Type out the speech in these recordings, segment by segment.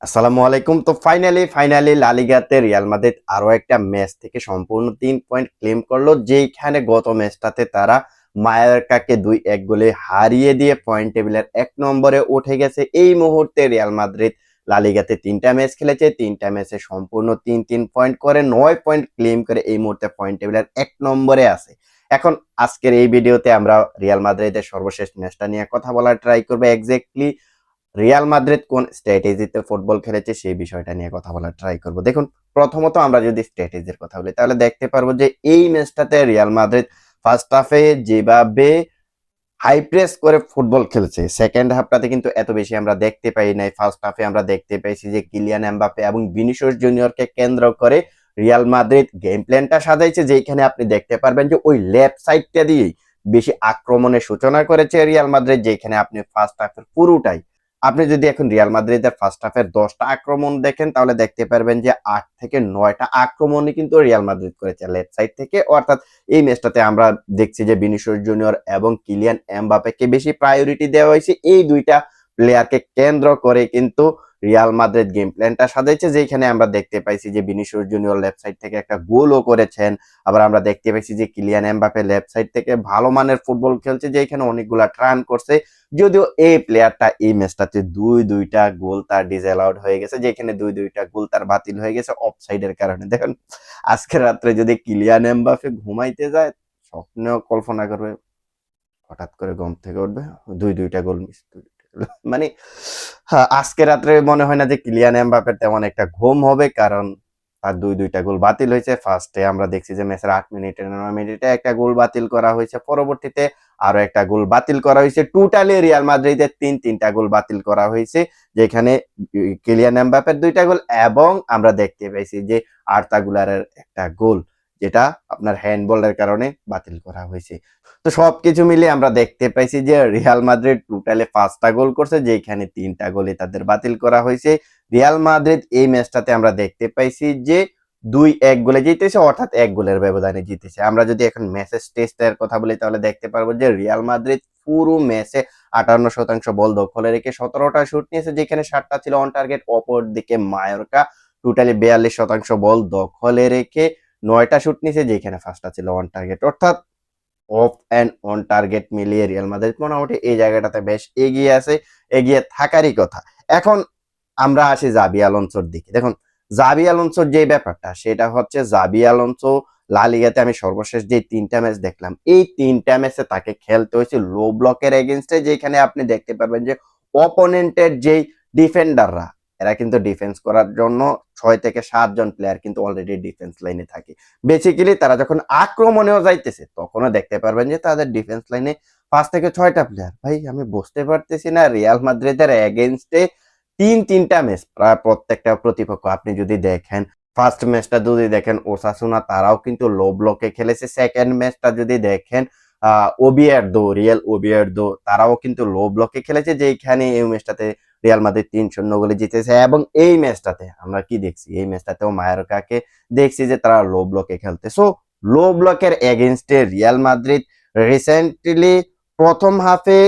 আসসালামু আলাইকুম। তো ফাইনালি লা লিগাতে রিয়াল মাদ্রিদ আরো একটা ম্যাচ থেকে সম্পূর্ণ ৩ পয়েন্ট ক্লেম করলো। যেইখানে গত ম্যাচটাতে তারা মায়োরকাকে ২-১ গোলে হারিয়ে দিয়ে পয়েন্ট টেবিলের ১ নম্বরে উঠে গেছে। এই মুহূর্তে রিয়াল মাদ্রিদ লা লিগাতে ৩টা ম্যাচ খেলেছে। ৩টা ম্যাচে সম্পূর্ণ ৩ পয়েন্ট করে ৯ পয়েন্ট ক্লেম করে এই মুহূর্তে পয়েন্ট টেবিলের ১ নম্বরে আছে। এখন আজকের এই ভিডিওতে আমরা রিয়াল মাদ্রিদের সর্বশেষ ম্যাচটা নিয়ে কথা বলার ট্রাই করব। এক্সাক্টলি রিয়াল মাদ্রিদ কোন স্ট্র্যাটেজিতে ফুটবল খেলেছে সেই বিষয়টা নিয়ে কথা বলার ট্রাই করব। দেখুন, প্রথমত আমরা যদি স্ট্র্যাটেজির কথা বলি তাহলে দেখতে পারবো যে এই ম্যাচটাতে রিয়াল মাদ্রিদ ফার্স্ট হাফে যেভাবে হাই প্রেস করে ফুটবল খেলছে, সেকেন্ড হাফটাতে কিন্তু এত বেশি আমরা দেখতে পাই নাই। ফার্স্ট হাফে আমরা দেখতে পেয়েছি যে কিলিয়ান এমবাপ্পে এবং ভিনিসিয়াস জুনিয়রকে কেন্দ্র করে রিয়াল মাদ্রিদ গেম প্ল্যানটা সাজাইছে, যেখানে আপনি দেখতে পারবেন যে ওই লেফট সাইডটা দিয়েই বেশি আক্রমণের সূচনা করেছে রিয়াল মাদ্রিদ, যেখানে আপনি ফার্স্ট হাফের পুরোটাই, আপনি যদি এখন রিয়াল মাদ্রিদের ফার্স্ট হাফের 10টা আক্রমণ দেখেন তাহলে দেখতে পারবেন যে 8 থেকে 9টা আক্রমণই কিন্তু রিয়াল মাদ্রিদ করেছে লেফট সাইড থেকে। অর্থাৎ এই ম্যাচটাতে আমরা দেখছি যে ভিনিসিয়াস জুনিয়র এবং কিলিয়ান এমবাপ্পেকে বেশি প্রায়োরিটি দেওয়া হয়েছে। এই দুইটা প্লেয়ারকে কেন্দ্র করে কিন্তু রিয়াল মাদ্রিদ গেম প্ল্যানটা সাজাইছে, যেখানে আমরা দেখতে পাইছি যে ভিনিসিয়াস জুনিয়র লেফট সাইড থেকে একটা গোলও করেছেন। আবার আমরা দেখতে পাইছি যে কিলিয়ান এমবাপ্পে লেফট সাইড থেকে ভালো মানের ফুটবল খেলছে, যেখানে অনেকগুলা রান করছে। যদিও এই প্লেয়ারটা এই ম্যাচটাতে দুইটা গোল তার ডিসঅ্যালাউড হয়ে গেছে, যেখানে দুইটা গোল তার বাতিল হয়ে গেছে অফসাইডের কারণে। দেখেন, আজকে রাত্রে যদি কিলিয়ান এমবাপ্পে ঘুমাইতে যায়, স্বপ্নেও কল্পনা করবে হঠাৎ করে ঘুম থেকে উঠবে দুইটা গোল মিস। মানে হ্যাঁ, আজকে রাত্রে মনে হয় না যে কিলিয়ান এমবাপ্পের তেমন একটা ঘুম হবে, কারণ তার দুইটা গোল বাতিল হয়েছে। ফার্স্টে আমরা দেখছি যে ম্যাচের 8 মিনিটে 9 মিনিটে একটা গোল বাতিল করা হয়েছে, পরবর্তীতে আরো একটা গোল বাতিল করা হয়েছে। টোটালি রিয়াল মাদ্রিদের তিনটা গোল বাতিল করা হয়েছে, যেখানে কিলিয়ান এমবাপ্পের 2টা গোল এবং আমরা দেখতে পাইছি যে আর্তা গুলারের একটা গোল, যেটা আপনার হ্যান্ডবলের কারণে বাতিল করা হয়েছে। তো সবকিছু মিলিয়ে আমরা দেখতে পাইছি যে রিয়াল মাদ্রিদ টোটালে 5টা গোল করছে, যেখানে 3টা গোলে তাদের বাতিল করা হয়েছে। রিয়াল মাদ্রিদ এই ম্যাচটাতে আমরা দেখতে পাইছি যে 2-1 গোলে জিতেছে, অর্থাৎ 1 গোলের ব্যবধানে জিতেছে। আমরা যদি এখন ম্যাচের টেস্টের কথা বলি তাহলে দেখতে পারবো যে রিয়াল মাদ্রিদ পুরো ম্যাচে 58% বল দখলে রেখে 17টা শুট নিয়েছে, যেখানে 7টা ছিল অন টার্গেট। অপর দিকে মায়োরকা টোটালি 42% বল দখলে রেখে 9টা শুট নিয়েছে, যেখানে 5টা ছিল অন টার্গেট। অর্থাৎ অফ অ্যান্ড অন টার্গেট মিলিয়ে রিয়াল মাদ্রিদ মোটামুটি এই জায়গাটাতে বেশ এগিয়ে আছে, এগিয়ে থাকারই কথা। এখন আমরা আসি জাবি আলোনসোর দিকে। দেখুন, জাবি আলোনসোর যে ব্যাপারটা সেটা হচ্ছে জাবি আলোনসো লা লিগাতে আমি সর্বশেষ যে 3টা ম্যাচ দেখলাম, এই 3টা ম্যাচে তাকে খেলতে হয়েছে লো ব্লকের এগেইনস্টে, যেখানে আপনি দেখতে পারবেন যে অপোনেন্টের যেই ডিফেন্ডাররা, এরা কিন্তু ডিফেন্স করার জন্য 6 থেকে 7 জন প্লেয়ার কিন্তু অলরেডি ডিফেন্স লাইনে থাকে। বেসিক্যালি তারা যখন আক্রমণেও যাইতেছে তখনও দেখতে পারবেন যে তাদের ডিফেন্স লাইনে 5 থেকে 6টা প্লেয়ার। ভাই, আমি বুঝতে পারতেছি না রিয়াল মাদ্রিদের এগেইনস্টে 3টা ম্যাচ প্রায় প্রত্যেকটা প্রতিপক্ষ আপনি যদি দেখেন, ফার্স্ট ম্যাচটা যদি দেখেন ওসাসুনা তারাও কিন্তু লো ব্লকে খেলেছে। সেকেন্ড ম্যাচটা যদি দেখেন ওবিয়ার্দো, রিয়াল ওবিয়ার্দো তারাও কিন্তু লো ব্লকে খেলেছে, যেখানে এই ম্যাচটাতে রিয়াল মাদ্রিদ 3-0 গোলে জিতেছে। এবং এই ম্যাচটাতে আমরা কি দেখছি, এই ম্যাচটাতেও মায়োরকাকে দেখছি যে তারা লো ব্লকে খেলতে। সো লো ব্লকের এগেইনস্টে রিয়াল মাদ্রিদ রিসেন্টলি প্রথম হাফে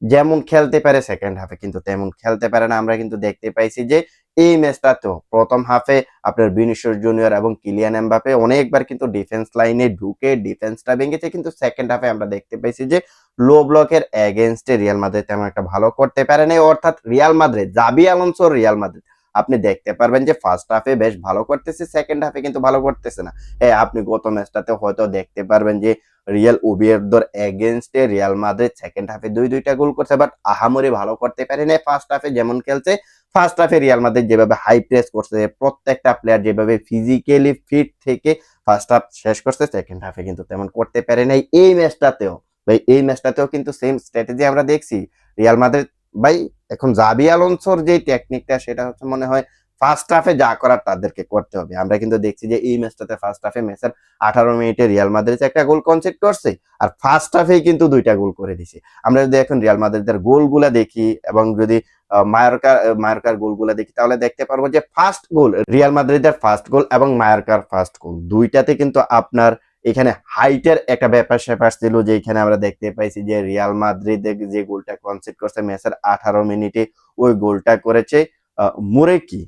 যেমন খেলতে পারে সেকেন্ড হাফে কিন্তু তেমন খেলতে পারে না। আমরা কিন্তু দেখতে পাইছি যে এই ম্যাচটাতেও প্রথম হাফে আপনার ভিনিসিয়াস জুনিয়র এবং কিলিয়ান এমবাপ্পে অনেকবার কিন্তু ডিফেন্স লাইনে ঢুকে ডিফেন্সটা ভেঙেছে, কিন্তু সেকেন্ড হাফে আমরা দেখতে পাইছি যে লো ব্লকের এগেইনস্টে রিয়াল মাদ্রিদ তেমন একটা ভালো করতে পারে নাই। অর্থাৎ রিয়াল মাদ্রিদ, জাবি আলোনসোর রিয়াল মাদ্রিদ আপনি দেখতে পারবেন যে ফার্স্ট হাফে বেশ ভালো করতেছে, সেকেন্ড হাফে কিন্তু ভালো করতেছে না। হ্যাঁ, আপনি গত ম্যাচটাতে হয়তো দেখতে পারবেন যে রিয়াল ওবিয়ার্দোর এগেইনস্টে রিয়াল মাদ্রিদ সেকেন্ড হাফে দুইটা গোল করছে, বাট আহামরি ভালো করতে পারে না। ফার্স্ট হাফে যেমন খেলছে, ফার্স্ট হাফে রিয়াল মাদ্রিদ যেভাবে হাই প্রেস করছে, প্রত্যেকটা প্লেয়ার যেভাবে ফিজিক্যালি ফিট থেকে ফার্স্ট হাফ শেষ করছে, সেকেন্ড হাফে কিন্তু তেমন করতে পারে নাই। এই ম্যাচটাতেও ভাই, এই ম্যাচটাতেও কিন্তু সেম স্ট্র্যাটেজি আমরা দেখছি রিয়াল মাদ্রিদ। ভাই, এখন জাবি আলোনসোর যে টেকনিকটা সেটা হচ্ছে মনে হয় ফার্স্ট হাফে যা করার তাদেরকে করতে হবে। আমরা কিন্তু দেখছি যে এই ম্যাচটাতে ফার্স্ট হাফে ম্যাচের 18 মিনিটে রিয়াল মাদ্রিদ একটা গোল কনসিড করছে, আর ফার্স্ট হাফেই কিন্তু 2টা গোল করে দিছে। আমরা যদি এখন রিয়াল মাদ্রিদের গোলগুলা দেখি এবং যদি মায়োরকার গোলগুলা দেখি তাহলে দেখতে পারবো যে ফার্স্ট গোল রিয়াল মাদ্রিদের ফার্স্ট গোল এবং মায়োরকার ফার্স্ট গোল দুইটাতে কিন্তু আপনার এখানে হাইটের একটা ব্যাপার স্যাপার ছিল, যে এখানে আমরা দেখতে পাইছি যে রিয়াল মাদ্রিদ যে গোলটা কনসিড করছে ম্যাচের 18 মিনিটে, ওই গোলটা করেছে মুরেকি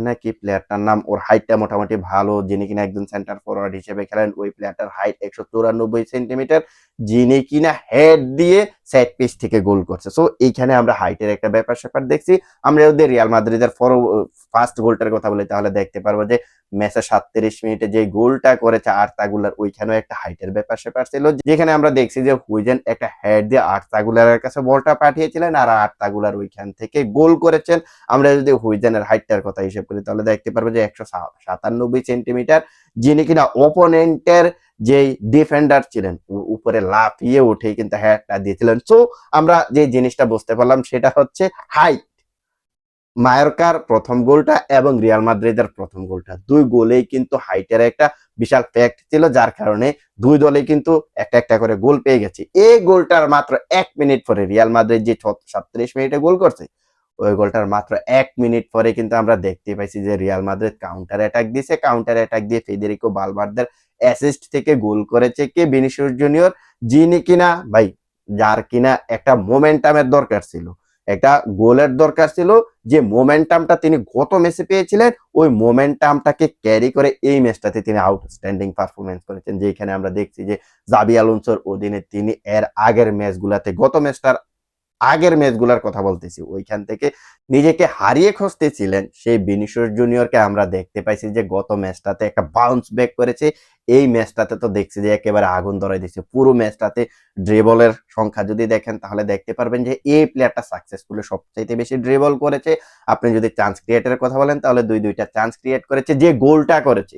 নাকি প্লেয়ারটার নাম, ওর হাইটটা মোটামুটি ভালো, যিনি কিনা একজন সেন্টার ফরওয়ার্ড হিসেবে খেলেন। ওই প্লেয়ারটার হাইট 194 সেন্টিমিটার, যিনি কিনা হেড দিয়ে সেট পিস থেকে গোল করছে। সো এইখানে আমরা হাইটের একটা ব্যাপার স্যাপার দেখছি। আমরা যদি রিয়াল মাদ্রিদের ফার্স্ট গোলটার কথা বলি তাহলে দেখতে পারবো যে ম্যাচের 37 মিনিটে যে গোলটা করেছে আর্তাগুলার, ওইখানেও একটা হাইটের ব্যাপার স্যাপার ছিল, যেখানে আমরা দেখছি যে হুইজেন একটা হেড দিয়ে আর্তাগুলারের কাছে বলটা পাঠিয়েছিলেন আর আর্তাগুলার ওইখান থেকে গোল করেছেন। আমরা যদি হুইজেনের হাইটটার কথা হিসেব করি তাহলে দেখতে পারবো যে 197 সেন্টিমিটার, যিনি কিনা অপোনেন্টের যে ডিফেন্ডার ছিলেন উপরে লাফিয়ে উঠে কিন্তু হেডটা দিয়েছিলেন। সো আমরা যে জিনিসটা বুঝতে পারলাম সেটা হচ্ছে হাইট। মায়োরকার প্রথম গোলটা এবং রিয়াল মাদ্রিদের প্রথম গোলটা, দুই গোলেই কিন্তু হাইটের একটা বিশাল ফ্যাক্ট ছিল, যার কারণে দুই দলে কিন্তু একটা একটা করে গোল পেয়ে গেছে। এই গোলটার মাত্র 1 মিনিট পরে রিয়াল মাদ্রিদ যে 37 মিনিটে গোল করছে, ওই গোলটার মাত্র 1 মিনিট পরে কিন্তু আমরা দেখতে পাইছি যে রিয়াল মাদ্রিদ কাউন্টার অ্যাটাক দিয়েছে। কাউন্টার অ্যাটাক দিয়ে ফেদেরিকো বালভার্দের অ্যাসিস্ট থেকে গোল করেছে কে? ভিনিসিয়াস জুনিয়র, যিনি কিনা ভাই, যার কিনা একটা মোমেন্টামের দরকার ছিল, একটা গোলের দরকার ছিল, যে মোমেন্টামটা তিনি গত ম্যাচে পেয়েছিলেন, ওই মোমেন্টামটাকে ক্যারি করে এই ম্যাচটাতে তিনি আউটস্ট্যান্ডিং পারফরমেন্স করেছেন। যেখানে আমরা দেখছি যে জাবি আলোনসোর অধীনে তিনি এর আগের ম্যাচগুলাতে, গত ম্যাচটার আগের ম্যাচগুলার কথা বলতেছি, ওইখান থেকে নিজেকে হারিয়ে খুঁজতেছিলেন সেই ভিনিসিয়াস জুনিয়রকে আমরা দেখতে পাইছি যে গত ম্যাচটাতে একটা বাউন্স ব্যাক করেছে। এই ম্যাচটাতে তো দেখছি যে একেবারে আগুন ধরাই দিচ্ছে। পুরো ম্যাচটাতে ড্রিবলের সংখ্যা যদি দেখেন তাহলে দেখতে পারবেন যে এই প্লেয়ারটা সাকসেসফুলি সবচাইতে বেশি ড্রিবল করেছে। আপনি যদি চান্স ক্রিয়েটের কথা বলেন তাহলে দুইটা চান্স ক্রিয়েট করেছে। যে গোলটা করেছে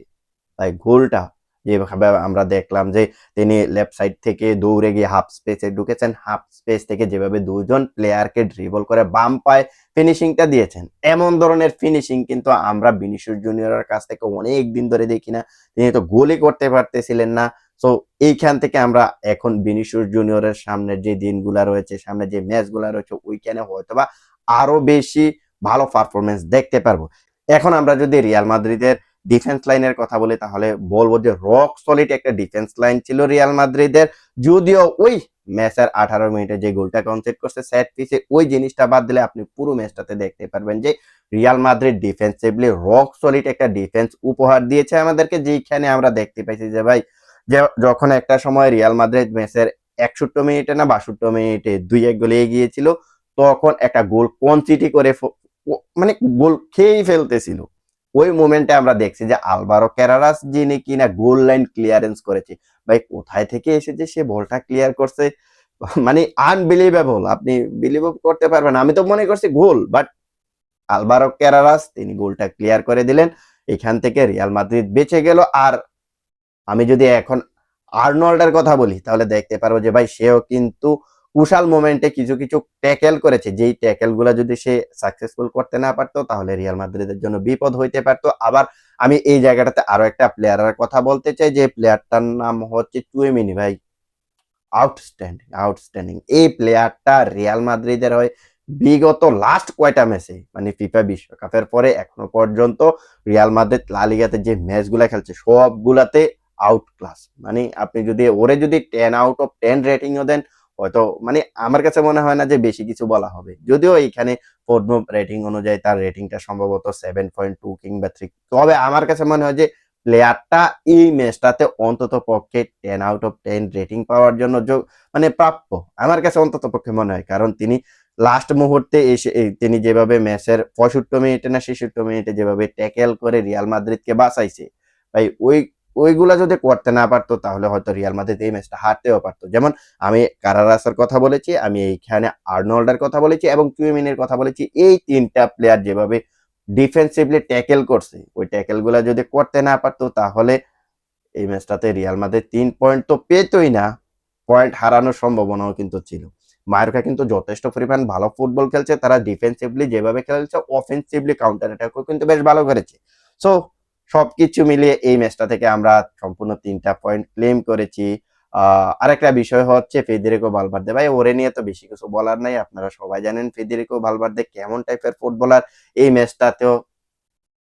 ভাই, গোলটা যেভাবে আমরা দেখলাম যে তিনি লেফট সাইড থেকে দৌড়ে গিয়ে হাফ স্পেসে ঢুকেছেন, হাফ স্পেস থেকে যেভাবে দুজন প্লেয়ারকে ড্রিবল করে বাম পায়ে ফিনিশিংটা দিয়েছেন, এমন ধরনের ফিনিশিং কিন্তু আমরা ভিনিসিয়াস জুনিয়রের কাছ থেকে অনেক দিন ধরে দেখি না। তিনি তো গোলই করতে পারতেছিলেন না। সো এইখান থেকে আমরা এখন ভিনিসিয়াস জুনিয়রের সামনের যে দিনগুলা রয়েছে, সামনে যে ম্যাচগুলা রয়েছে, ওইখানে হয়তোবা আরো বেশি ভালো পারফরমেন্স দেখতে পারবো। এখন আমরা যদি রিয়াল মাদ্রিদের ডিফেন্স লাইনের কথা বলি তাহলে বলবো যে রক সলিড একটা ডিফেন্স লাইন ছিল রিয়াল মাদ্রিদের। যদিও ওই ম্যাচের 18 মিনিটে যে গোলটা কনসিড করছে সেট পিসে, ওই জিনিসটা বাদ দিলে আপনি পুরো ম্যাচটাতে দেখতে পারবেন যে Real Madrid defensively rock solid একটা ডিফেন্স উপহার দিয়েছে আমাদেরকে। যেখানে আমরা দেখতে পাইছি যে ভাই, যে যখন একটা সময় রিয়াল মাদ্রিদ ম্যাচের 61 মিনিটে না 62 মিনিটে 2-1 গোলে এগিয়েছিল, তখন একটা গোল কনসিডি করে মানে গোল খেয়েই ফেলতেছিল। ওই মোমেন্টে আমরা দেখছি যে আলভারো ক্যারারাস, যিনি কিনা গোল লাইন ক্লিয়ারেন্স করেছে, ভাই কোথায় থেকে এসেছে সে বলটা ক্লিয়ার করছে, মানে আনবিলিভেবল, আপনি বিলিভ করতে পারবেন। আমি তো মনে করছি গোল, বাট আলভারো ক্যারারাস তিনি গোলটা ক্লিয়ার করে দিলেন। এখান থেকে রিয়াল মাদ্রিদ বেঁচে গেল। আর আমি যদি এখন আর্নল্ডের কথা বলি তাহলে দেখতে পারবো যে ভাই, সেও কিন্তু কুশাল মোমেন্টে কিছু কিছু ট্যাকেল করেছে, যেই ট্যাকেল গুলা যদি সে সাকসেসফুল করতে না পারতো তাহলে রিয়াল মাদ্রিদের জন্য বিপদ হইতে পারতো। আবার আমি এই জায়গাটাতে আরো একটা প্লেয়ারের কথা বলতে চাই, যে প্লেয়ারটার নাম হচ্ছে চুয়েমিনি ভাই। আউটস্ট্যান্ডিং এই প্লেয়ারটা রিয়াল মাদ্রিদের হয় বিগত লাস্ট কয়টা ম্যাচে, মানে ফিফা বিশ্বকাপের পরে এখনো পর্যন্ত রিয়াল মাদ্রিদ লা লিগাতে যে ম্যাচগুলা খেলছে সবগুলাতে আউট ক্লাস। মানে আপনি যদি ওরে যদি 10 আউট অফ 10 রেটিংও দেন, হয়তো মানে আমার কাছে মনে হয় না যে বেশি কিছু বলা হবে। যদিও এইখানে ফোর্থ রেটিং অনুযায়ী তার রেটিংটা সম্ভবত 7.2 কিংবা 3, তবে আমার কাছে মনে হয় যে প্লেয়ারটা এই ম্যাচটাতে অন্তত পক্ষে 10 আউট অফ 10 রেটিং পাওয়ার জন্য মানে প্রাপ্য, আমার কাছে অন্তত পক্ষে মনে হয়। কারণ তিনি লাস্ট মুহূর্তে এসে তিনি যেভাবে ম্যাচের 65 মিনিটে না 66 মিনিটে যেভাবে ট্যাকেল করে রিয়াল মাদ্রিদকে বাঁচাইছে ভাই, ওইগুলা যদি করতে না পারতো তাহলে হয়তো রিয়াল মাদ্রিদ এই ম্যাচটা হারতেও পারতো। যেমন আমি কারারাসের কথা বলেছি, আমি এইখানে আর্নল্ডের কথা বলেছি এবং চুইমিনের কথা বলেছি। এই তিনটা প্লেয়ার যেভাবে ডিফেন্সিভলি ট্যাকেল করছে, ওই ট্যাকেল গুলা যদি করতে না পারতো তাহলে এই ম্যাচটাতে রিয়াল মাদ্রিদ 3 পয়েন্ট তো পেতই না, পয়েন্ট হারানোর সম্ভাবনাও কিন্তু ছিল। মায়োরকা কিন্তু যথেষ্ট পরিমাণ ভালো ফুটবল খেলছে, তারা ডিফেন্সিভলি যেভাবে খেলছে, অফেন্সিভলি কাউন্টার অ্যাটাকও কিন্তু বেশ ভালো করেছে। সো সবকিছু মিলিয়ে এই ম্যাচটা থেকে আমরা সম্পূর্ণ 3টা পয়েন্ট ক্লেম করেছি। আরেকটা বিষয় হচ্ছে ফেদেরিকো ভালভার্দে, ভাই ওরে নিয়ে তো বেশি কিছু বলার নাই, আপনারা সবাই জানেন ফেদেরিকো ভালভার্দে কেমন টাইপের ফুটবলার। এই ম্যাচটাতেও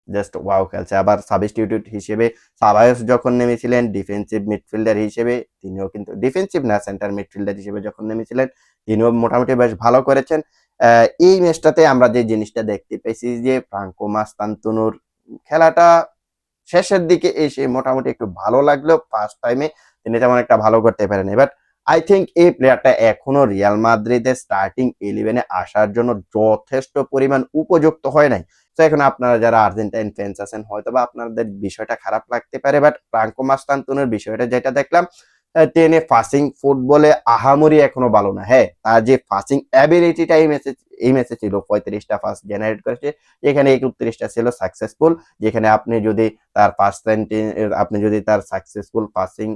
জাস্ট ওয়াও খেলছে। আবার সাবস্টিটিউট হিসেবে সাবায়স যখন নেমেছিলেন ডিফেন্সিভ মিডফিল্ডার হিসেবে, তিনিও কিন্তু ডিফেন্সিভ না সেন্টার মিডফিল্ডার হিসেবে যখন নেমেছিলেন, তিনিও মোটামুটি বেশ ভালো করেছেন। এই ম্যাচটাতে আমরা যে জিনিসটা দেখতে পেয়েছি যে ফ্রাঙ্কো মাস্তান্তুনুর খেলাটা শেষের দিকে এসে মোটামুটি একটু ভালো লাগলেও ফার্স্ট টাইমে তিনি তেমন একটা ভালো করতে পারেনি। বাট আই থিংক এই প্লেয়ারটা এখনো রিয়াল মাদ্রিদের স্টার্টিং 11-এ আসার জন্য যথেষ্ট পরিমাণ উপযুক্ত হয় নাই। তো এখন আপনারা যারা আর্জেন্টাইন ফ্যান্স আছেন হয়তোবা আপনাদের বিষয়টা খারাপ লাগতে পারে, বাট ফ্রাঙ্কো মাস্তান্তুনের বিষয়টা যেটা দেখলাম, তিনি পাসিং ফুটবলে আহামরি এখনো ভালো না। হ্যাঁ, তার যে পাসিং অ্যাবিলিটিটা এই ম্যাচে ছিল, 35টা পাস জেনারেট করেছে, যেখানে 31টা ছিল সাকসেসফুল। যেখানে আপনি যদি তার সাকসেসফুল পাসিং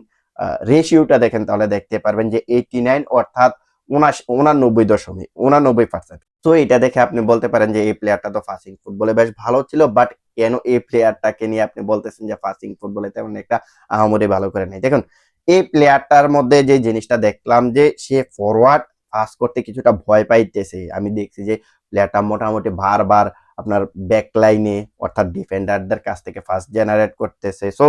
রেশিওটা দেখেন তাহলে দেখতে পারবেন যে 89, অর্থাৎ 89.89%। তো এটা দেখে আপনি বলতে পারেন যে এই প্লেয়ারটা তো পাসিং ফুটবলে বেশ ভালো ছিল, বাট কেন এই প্লেয়ারটাকে নিয়ে আপনি বলতেছেন যে পাসিং ফুটবলে তেমন একটা আহামরি ভালো করে নেই? দেখুন, এই প্লেয়ারটার মধ্যে যে জিনিসটা দেখলাম যে সে ফরওয়ার্ড পাস করতে কিছুটা ভয় পাইতেছে। আমি দেখছি যে প্লেয়ারটা মোটামুটি বারবার আপনার ব্যাক লাইনে অর্থাৎ ডিফেন্ডারদের কাছ থেকে ফাস্ট জেনারেট করতেছে। সো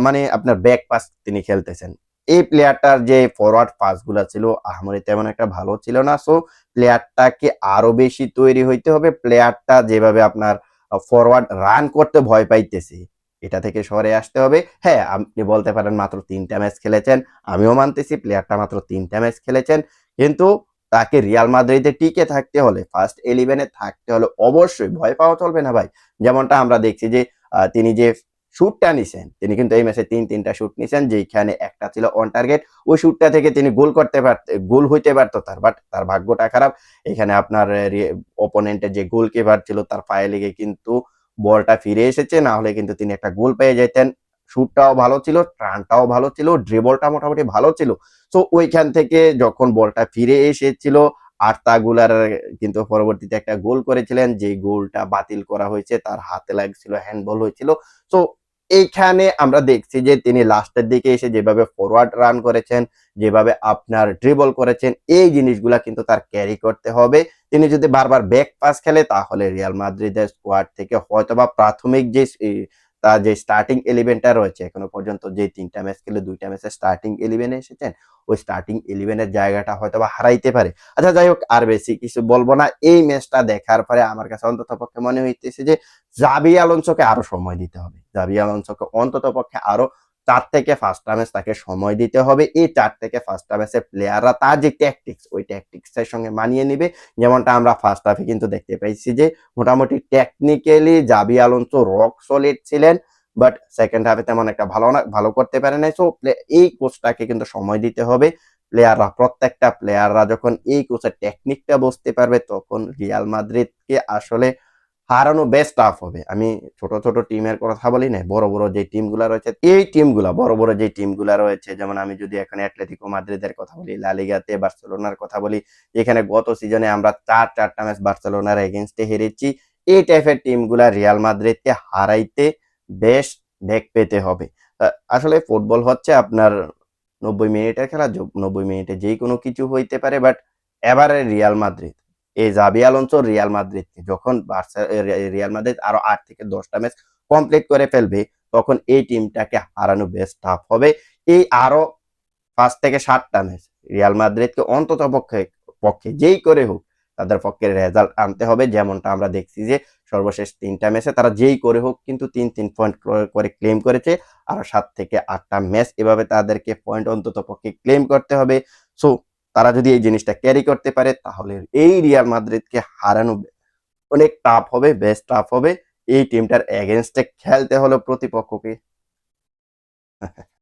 মানে আপনার ব্যাক পাস তিনি খেলতেছেন। এই প্লেয়ারটার যে ফরওয়ার্ড পাস গুলা ছিল আহামরি তেমন একটা ভালো ছিল না। সো প্লেয়ারটাকে আরো বেশি তৈরি হইতে হবে। প্লেয়ারটা যেভাবে আপনার ফরওয়ার্ড রান করতে ভয় পাইতেছে, এটা থেকে সরে আসতে হবে। হ্যাঁ, আপনি বলতে পারেন মাত্র ৩টা ম্যাচ খেলেছেন। আমিও মানতেছি প্লেয়ারটা মাত্র ৩টা ম্যাচ খেলেছেন। কিন্তু তাকে রিয়াল মাদ্রিদে টিকে থাকতে হলে, ফার্স্ট 11-এ থাকতে হলে অবশ্যই ভয় পাওয়া চলবে না ভাই। যেমনটা আমরা দেখছি যে তিনি যে শুটটা নিছেন, তিনি কিন্তু এই ম্যাচে ৩টা শুট নিছেন, যেখানে একটা ছিল অন টার্গেট। ওই শুটটা থেকে তিনি গোল হইতে পারত তার, বাট তার ভাগ্যটা খারাপ। এখানে আপনার অপোনেন্টের যে গোলকিপার ছিল তার পায়ে লেগে কিন্তু বলটা ফিরে এসেছে, না হলে কিন্তু তিনি একটা গোল পেয়ে যেতেন। শুটটাও ভালো ছিল, ট্রানটাও ভালো ছিল, ড্রিবলটা মোটামুটি ভালো ছিল। সো ওইখান থেকে যখন বলটা ফিরে এসেছিল, আর্তা গুলার কিন্তু পরবর্তীতে একটা গোল করেছিলেন, যে গোলটা বাতিল করা হয়েছে, তার হাতে লাগছিল, হ্যান্ডবল হয়েছিল। সো এইখানে আমরা দেখছি যে তিনি লাস্টের দিকে এসে যেভাবে ফরওয়ার্ড রান করেছেন, যেভাবে আপনার ড্রিবল করেছেন, এই জিনিসগুলা কিন্তু তার ক্যারি করতে হবে। তিনি যদি বারবার ব্যাক পাস খেলে তাহলে রিয়াল মাদ্রিদের স্কোয়াড থেকে হয়তোবা প্রাথমিক যে তার যে স্টার্টিং ইলেভেনটা রয়েছে, এখনো পর্যন্ত যে 3টা ম্যাচ খেলে 2টা ম্যাচে স্টার্টিং ইলেভেনে এসেছেন, ওই স্টার্টিং ইলেভেনের জায়গাটা হয়তোবা হারাইতে পারে। আচ্ছা, যাই হোক, আর বেশি কিছু বলবো না। এই ম্যাচটা দেখার পরে আমার কাছে অন্তত পক্ষে মনে হইতেছে যে জাবি আলোনসোকে আরো সময় দিতে হবে। জাবি আলোনসোকে অন্তত পক্ষে আরো 4 থেকে 5টা ম্যাচ তাকে সময় দিতে হবে। এই 4 থেকে 5টা ম্যাচে প্লেয়াররা তার যে ট্যাকটিক্স, ওই ট্যাকটিক্সের সঙ্গে মানিয়ে নিবে। যেমনটা আমরা ফার্স্ট হাফে কিন্তু দেখতে পাইছি যে মোটামুটি technically Xabi Alonso rock solid ছিলেন, বাট সেকেন্ড হাফে তেমন একটা ভালো করতে পারে নাই। সো এই কোচটাকে কিন্তু সময় দিতে হবে। প্রত্যেকটা প্লেয়াররা যখন এই কোচের টেকনিকটা বুঝতে পারবে, তখন রিয়াল মাদ্রিদকে আসলে হারানো বেশ টাফ হবে। আমি ছোট ছোট টিমের কথা বলি না, বড় বড় যে টিমগুলা রয়েছে, এই টিমগুলা বড় বড় যে টিমগুলা রয়েছে, যেমন আমি যদি এখন অ্যাটলেটিকো মাদ্রিদের কথা বলি, লা লিগাতে বার্সেলোনার কথা বলি, এখানে গত সিজনে আমরা 4টা ম্যাচ বার্সেলোনার এগেইনস্টে হেরেছি। এই টাইপের টিমগুলা রিয়াল মাদ্রিদকে হারাইতে বেশ বেগ পেতে হবে। আসলে ফুটবল হচ্ছে আপনার 90 মিনিটের খেলা। 90 মিনিটে যেই কোনো কিছু হইতে পারে, বাট এবারে রিয়াল মাদ্রিদ, এই জাবি আলোনসো রিয়াল মাদ্রিদকে যখন রিয়াল মাদ্রিদ আরো 8 থেকে 10টা ম্যাচ কমপ্লিট করে ফেলবে, তখন এই টিমটাকে হারানো বেশ টাফ হবে। এই আরো 5 থেকে 7টা ম্যাচ রিয়াল মাদ্রিদকে অন্তত পক্ষে পক্ষে যেই করে হোক তাদের পক্ষে রেজাল্ট আনতে হবে। যেমনটা আমরা দেখছি যে সর্বশেষ 3টা ম্যাচে তারা যেই করে হোক কিন্তু 3 পয়েন্ট করে ক্লেম করেছে। আর 7 থেকে 8টা ম্যাচ এভাবে তাদেরকে পয়েন্ট অন্তত পক্ষে ক্লেম করতে হবে। সো তারা যদি এই জিনিসটা ক্যারি করতে পারে তাহলে এই রিয়াল মাদ্রিদকে হারানো অনেক টাফ হবে, বেশ টাফ হবে। এই টিমটার এগেনস্টে খেলতে হলো প্রতিপক্ষকে।